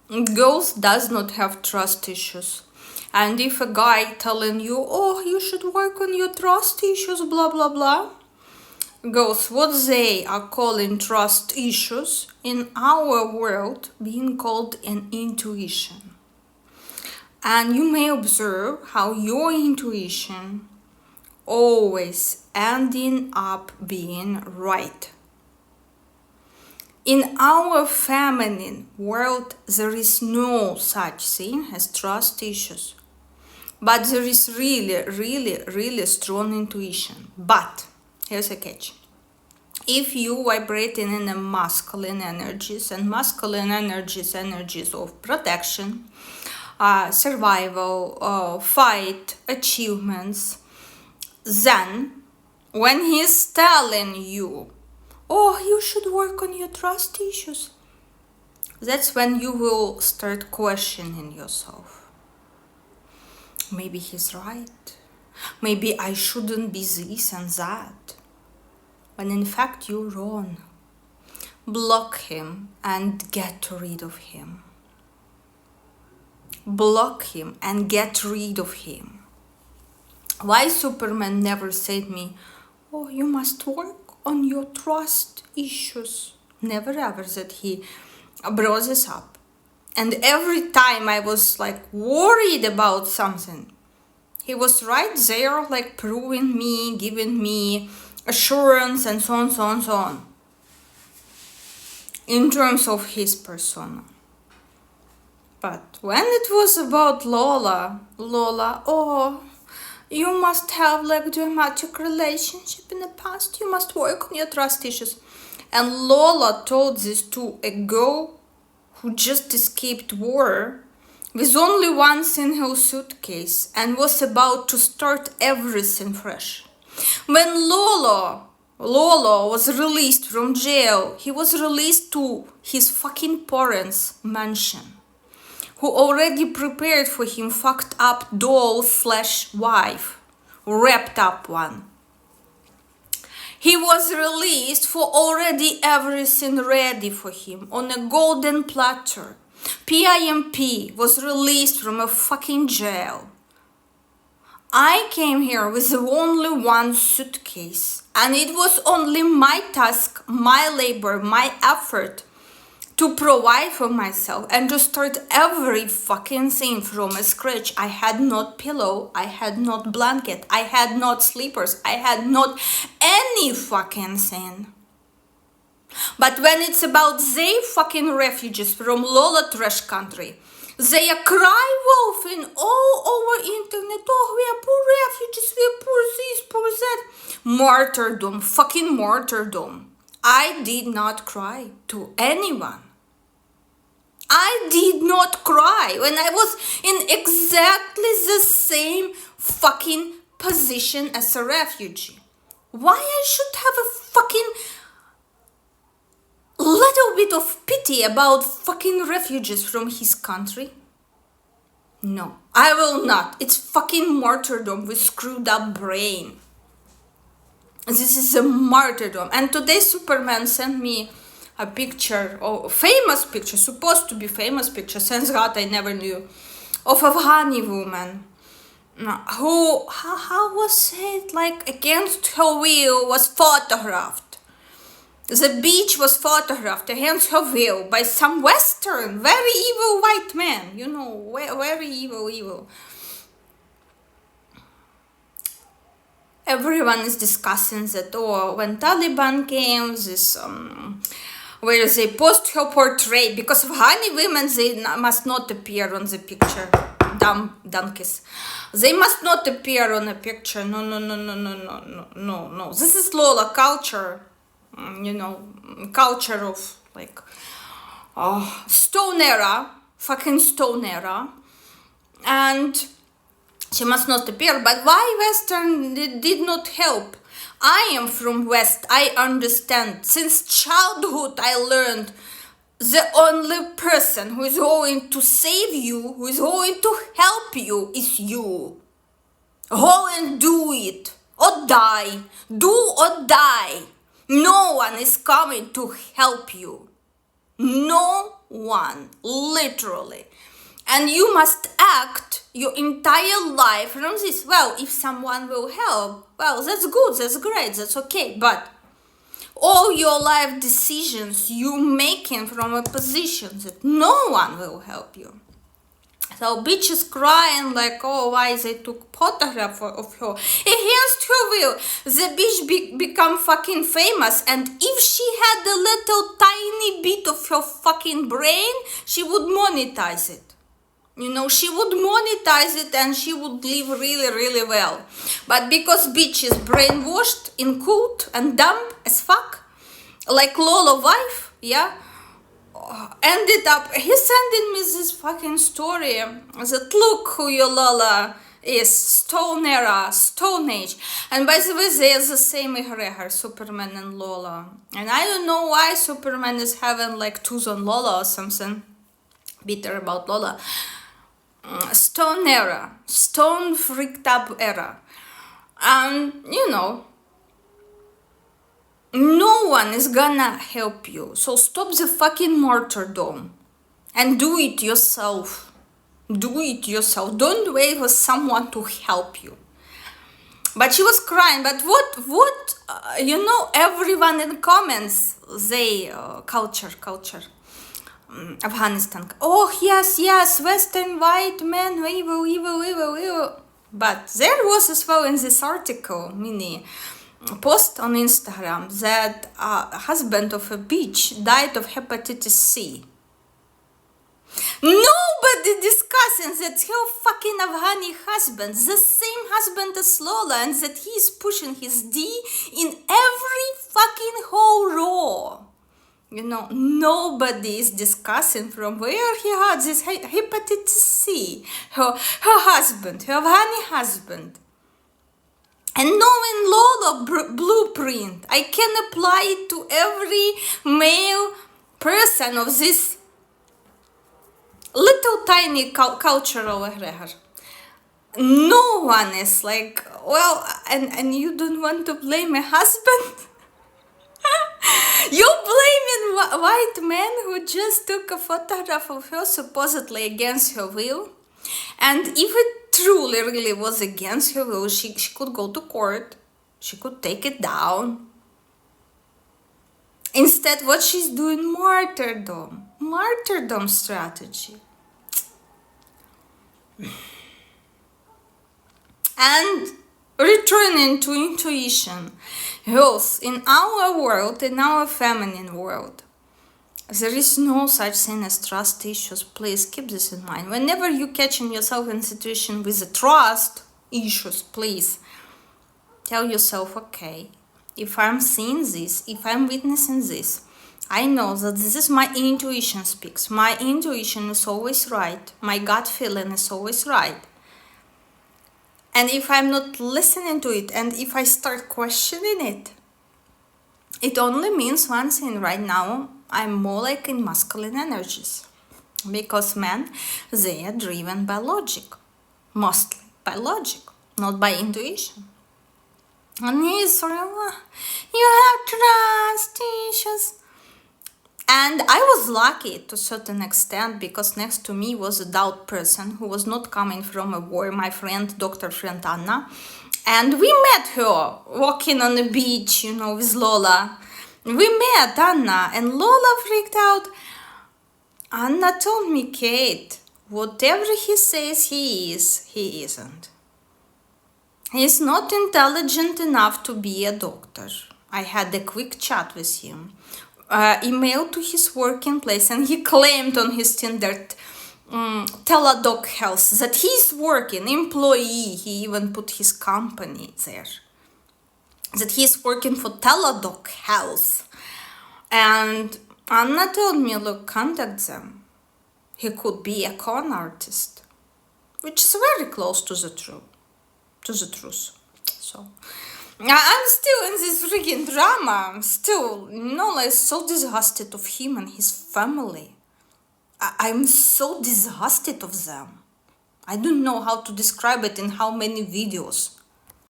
Girls does not have trust issues. And if a guy telling you, oh, you should work on your trust issues, blah, blah, blah. Girls, what they are calling trust issues in our world being called an intuition. And you may observe how your intuition always ending up being right. In our feminine world, there is no such thing as trust issues. But there is really strong intuition. But here's a catch. If you vibrating in the masculine energies, and masculine energies of protection, survival, fight, achievements, then when he's telling you, oh, you should work on your trust issues, that's when you will start questioning yourself. Maybe he's right. Maybe I shouldn't be this and that. When in fact you're wrong. Block him and get rid of him. Block him and get rid of him. Why Superman never said me, oh, you must work on your trust issues? Never ever that he brought this up. And every time I was like worried about something, he was right there, like proving me, giving me assurance and so on, so on, so on. In terms of his persona. But when it was about Lola, oh, you must have like dramatic relationship in the past. You must work on your trust issues. And Lola told this to a girl who just escaped war with only one single suitcase and was about to start everything fresh. When Lola was released from jail, he was released to his fucking parents' mansion, who already prepared for him fucked up doll/wife, wrapped up one. He was released for already everything ready for him on a golden platter. PIMP was released from a fucking jail. I came here with only one suitcase, and it was only my task, my labor, my effort to provide for myself and to start every fucking thing from scratch. I had not pillow, I had not blanket, I had not sleepers, I had not any fucking thing. But when it's about they fucking refugees from Lola trash country, they are cry wolfing all over internet, oh, we are poor refugees, we are poor this, poor that. Martyrdom, fucking martyrdom. I did not cry to anyone. I did not cry when I was in exactly the same fucking position as a refugee. Why I should have a fucking little bit of pity about fucking refugees from his country? No, I will not. It's fucking martyrdom with screwed up brain. This is a martyrdom. And today Superman sent me a picture, a famous picture, supposed to be famous picture, since God I never knew, of a Afghani woman who, how was it, like against her will was photographed. The beach was photographed against her will by some Western, very evil white man, you know, very evil. Everyone is discussing that, oh, when Taliban came, this, where they post her portrait, because of Afghani women, they must not appear on the picture. Dumb donkeys. They must not appear on a picture. No. This is Lola culture. You know, culture of like stone era, fucking stone era, and she must not appear. But why Western did not help? I am from West, I understand. Since childhood I learned the only person who is going to save you, who is going to help you, is you. Go and do it, or die. Do or die. No one is coming to help you. No one, literally. And you must act your entire life from this. Well, if someone will help, well, that's good, that's great, that's okay. But all your life decisions you making from a position that no one will help you. So bitch is crying like, oh, why they took photograph of her against her will. The bitch become fucking famous, and if she had a little tiny bit of her fucking brain, she would monetize it. You know, she would monetize it and she would live really, really well. But because bitch is brainwashed, inculed, and dumb as fuck, like Lola wife, yeah, ended up, he sending me this fucking story that look who your Lola is, Stone Era, Stone Age. And by the way, they are the same egregor, Superman and Lola. And I don't know why Superman is having like tooth on Lola or something, bitter about Lola. Stone Era, Stone freaked up era. And you know, no one is gonna help you. So stop the fucking martyrdom and do it yourself. Do it yourself. Don't wait for someone to help you. But she was crying. But what you know, everyone in comments, they, culture. Afghanistan. Oh, yes, Western white men, evil. But there was as well in this article, mini post on Instagram, that a husband of a bitch died of hepatitis C. Nobody discussing that her fucking Afghani husband, the same husband as Lola, and that he is pushing his D in every fucking whole row. You know, nobody is discussing from where he had this hepatitis C. Her husband, her Afghani husband. And knowing Lola blueprint, I can apply it to every male person of this little tiny cultural egregor. No one is like, well, and you don't want to blame a husband? You're blaming white man who just took a photograph of her supposedly against her will. And if it truly really was against her will, she could go to court. She could take it down. Instead, what she's doing, martyrdom strategy. And returning to intuition. Health in our world, in our feminine world, there is no such thing as trust issues. Please keep this in mind. Whenever you catching yourself in a situation with the trust issues, please tell yourself, okay, if I'm seeing this, if I'm witnessing this, I know that this is my intuition speaks. My intuition is always right. My gut feeling is always right. And if I'm not listening to it, and if I start questioning it, it only means one thing. Right now, I'm more like in masculine energies. Because men, they are driven by logic. Mostly by logic, not by intuition. And he's sort of, you have trust issues. And I was lucky to a certain extent, because next to me was a doubt person who was not coming from a war, my friend, doctor friend Anna. And we met her walking on the beach, you know, with Lola. We met Anna, and Lola freaked out. Anna told me, Kate, whatever he says he is, he isn't. He's not intelligent enough to be a doctor. I had a quick chat with him. Email to his working place, and he claimed on his Tinder Teladoc Health that he's working employee. He even put his company there, that he's working for Teladoc Health. And Anna told me, look, contact them. He could be a con artist, which is very close to the truth. So I'm still in this freaking drama. I'm still, like, so disgusted of him and his family. I'm so disgusted of them. I don't know how to describe it in how many videos.